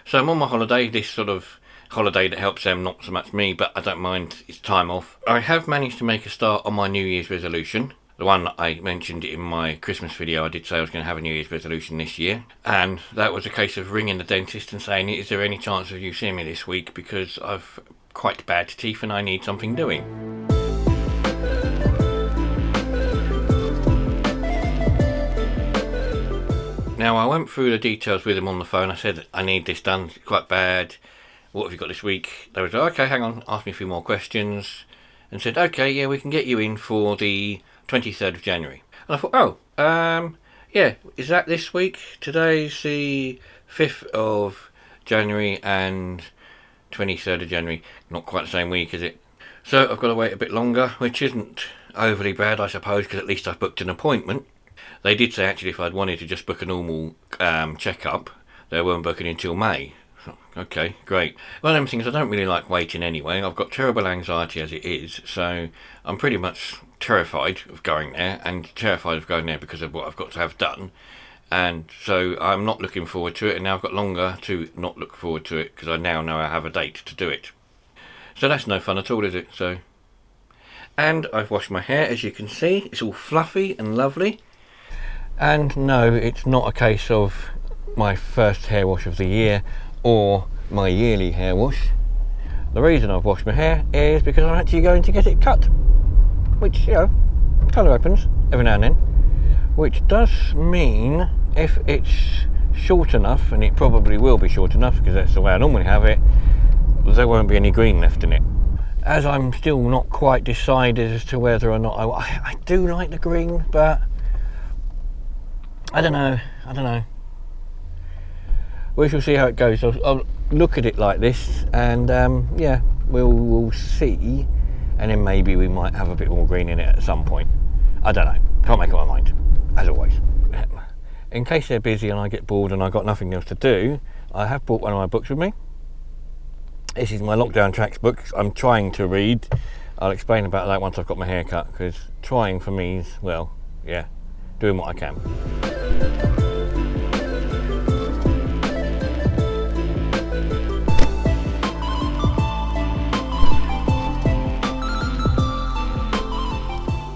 So I'm on my holiday, this sort of holiday that helps them, not so much me, but I don't mind, it's time off. I have managed to make a start on my New Year's resolution. The one that I mentioned in my Christmas video, I did say I was going to have a New Year's resolution this year. And that was a case of ringing the dentist and saying, is there any chance of you seeing me this week, because I've quite bad teeth and I need something doing. Now, I went through the details with them on the phone. I said, I need this done, it's quite bad. What have you got this week? They was like, okay, hang on, asked me a few more questions and said, okay, yeah, we can get you in for the 23rd of January. And I thought, yeah, is that this week? Today's the 5th of January and 23rd of January. Not quite the same week, is it? So I've got to wait a bit longer, which isn't overly bad, I suppose, because at least I've booked an appointment. They did say, actually, if I'd wanted to just book a normal check-up, they weren't booking until May. Okay, great. One of them things, I don't really like waiting anyway. I've got terrible anxiety as it is, so I'm pretty much terrified of going there, and terrified of going there because of what I've got to have done. And so I'm not looking forward to it, and now I've got longer to not look forward to it, because I now know I have a date to do it. So that's no fun at all, is it? So, and I've washed my hair, as you can see. It's all fluffy and lovely. And no, it's not a case of my first hair wash of the year or my yearly hair wash. The reason I've washed my hair is because I'm actually going to get it cut, which, you know, kind of happens every now and then, which does mean if it's short enough, and it probably will be short enough because that's the way I normally have it, there won't be any green left in it. As I'm still not quite decided as to whether or not I do like the green, but I don't know. We shall see how it goes. I'll look at it like this, and yeah, we'll see, and then maybe we might have a bit more green in it at some point. I don't know. Can't make up my mind, as always. In case they're busy and I get bored and I've got nothing else to do, I have brought one of my books with me. This is my lockdown tracks book. I'm trying to read. I'll explain about that once I've got my hair cut, because trying for me is, well, yeah, doing what I can.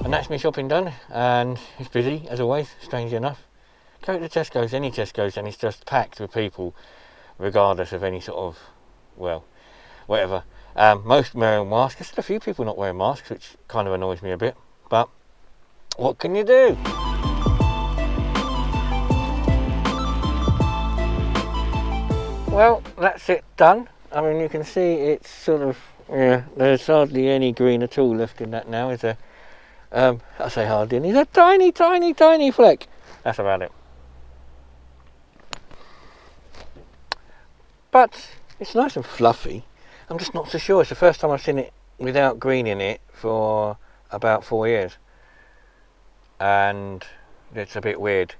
And that's me shopping done, and it's busy as always, strangely enough. Go to Tesco's, any Tesco's, and it's just packed with people, regardless of any sort of, well, whatever. Most wearing masks. There's still a few people not wearing masks, which kind of annoys me a bit, but what can you do? Well, that's it done. I mean, you can see it's sort of, yeah, there's hardly any green at all left in that now, is there? I say hardly, and it's a tiny, tiny, tiny fleck. That's about it. But it's nice and fluffy. I'm just not so sure. It's the first time I've seen it without green in it for about 4 years. And it's a bit weird.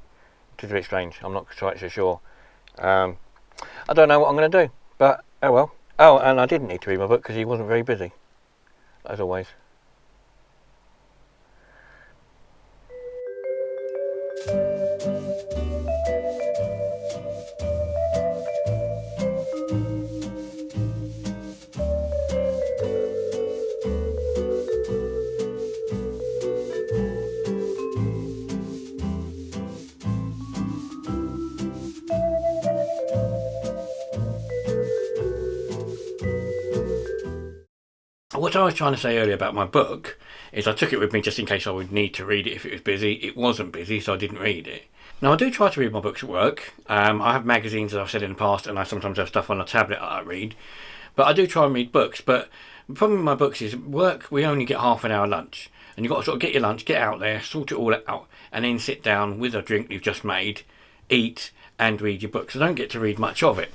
It's a bit strange. I'm not quite so sure. I don't know what I'm going to do, but oh well. Oh, and I didn't need to read my book because he wasn't very busy, as always. What I was trying to say earlier about my book is I took it with me just in case I would need to read it if it was busy. It wasn't busy, so I didn't read it. Now, I do try to read my books at work. I have magazines, as I've said in the past, and I sometimes have stuff on a tablet that I read. But I do try and read books. But the problem with my books is work, we only get half an hour lunch. And you've got to sort of get your lunch, get out there, sort it all out, and then sit down with a drink you've just made, eat, and read your books. I don't get to read much of it.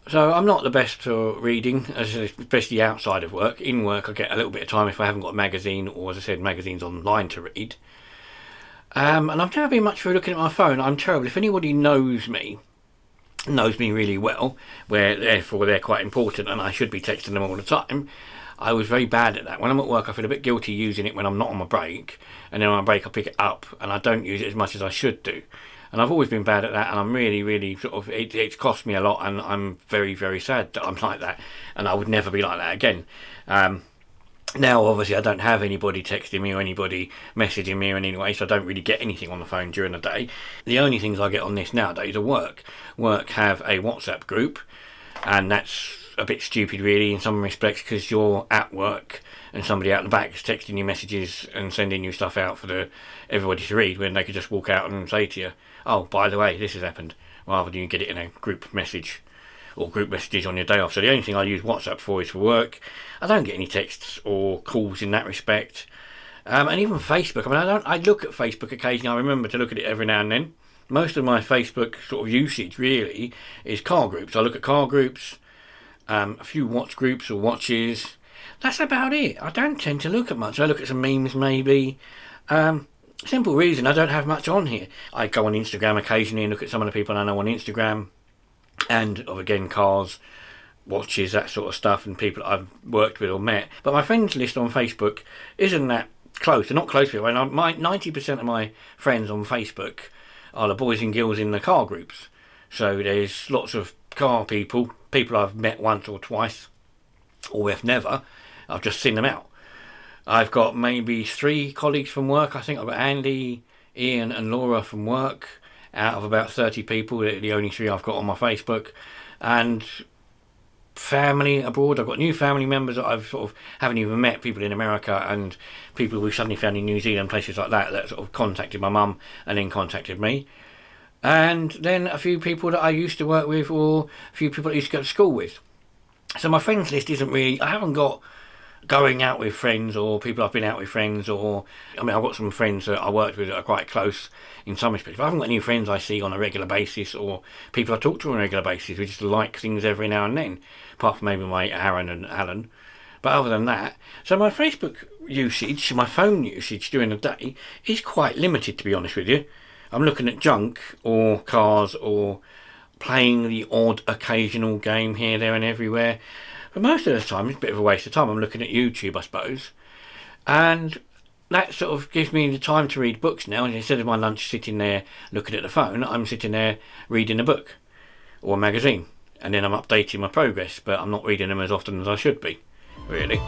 So I'm not the best for reading, especially outside of work. In work I get a little bit of time if I haven't got a magazine, or as I said, magazines online to read. And I've never been much for looking at my phone. I'm terrible. If anybody knows me really well, where therefore they're quite important and I should be texting them all the time, I was very bad at that. When I'm at work I feel a bit guilty using it when I'm not on my break, and then on my break I pick it up and I don't use it as much as I should do. And I've always been bad at that, and I'm really, really sort of, it's cost me a lot, and I'm very, very sad that I'm like that, and I would never be like that again. Now, obviously, I don't have anybody texting me or anybody messaging me in any way, so I don't really get anything on the phone during the day. The only things I get on this nowadays are work. Work have a WhatsApp group, and that's a bit stupid, really, in some respects, because you're at work and somebody out the back is texting you messages and sending you stuff out for everybody to read, when they could just walk out and say to you, oh, by the way, this has happened, rather than you get it in a group message or group messages on your day off. So the only thing I use WhatsApp for is for work. I don't get any texts or calls in that respect. And even Facebook, I mean, I look at Facebook occasionally. I remember to look at it every now and then. Most of my Facebook sort of usage really is car groups. I look at car groups, a few watch groups or watches. That's about it. I don't tend to look at much. I look at some memes maybe. Simple reason, I don't have much on here. I go on Instagram occasionally and look at some of the people I know on Instagram. And again, cars, watches, that sort of stuff, and people I've worked with or met. But my friends list on Facebook isn't that close. They're not close people. And 90% of my friends on Facebook are the boys and girls in the car groups. So there's lots of car people I've met once or twice, or if never, I've just seen them out. I've got maybe 3 colleagues from work. I think I've got Andy, Ian and Laura from work. Out of about 30 people, they're the only 3 I've got on my Facebook. And family abroad, I've got new family members that I've sort of haven't even met, people in America and people we suddenly found in New Zealand, places like that sort of contacted my mum and then contacted me. And then a few people that I used to work with, or a few people I used to go to school with. So my friends list isn't really, I haven't got going out with friends or people I've been out with friends, or I mean, I've got some friends that I worked with that are quite close in some respects, but I haven't got any friends I see on a regular basis or people I talk to on a regular basis. We just like things every now and then, apart from maybe my Aaron and Alan. But other than that, so my Facebook usage, my phone usage during the day is quite limited, to be honest with you. I'm looking at junk or cars or playing the odd occasional game here, there and everywhere. But most of the time, it's a bit of a waste of time. I'm looking at YouTube, I suppose. And that sort of gives me the time to read books now. And instead of my lunch sitting there looking at the phone, I'm sitting there reading a book or a magazine. And then I'm updating my progress, but I'm not reading them as often as I should be, really.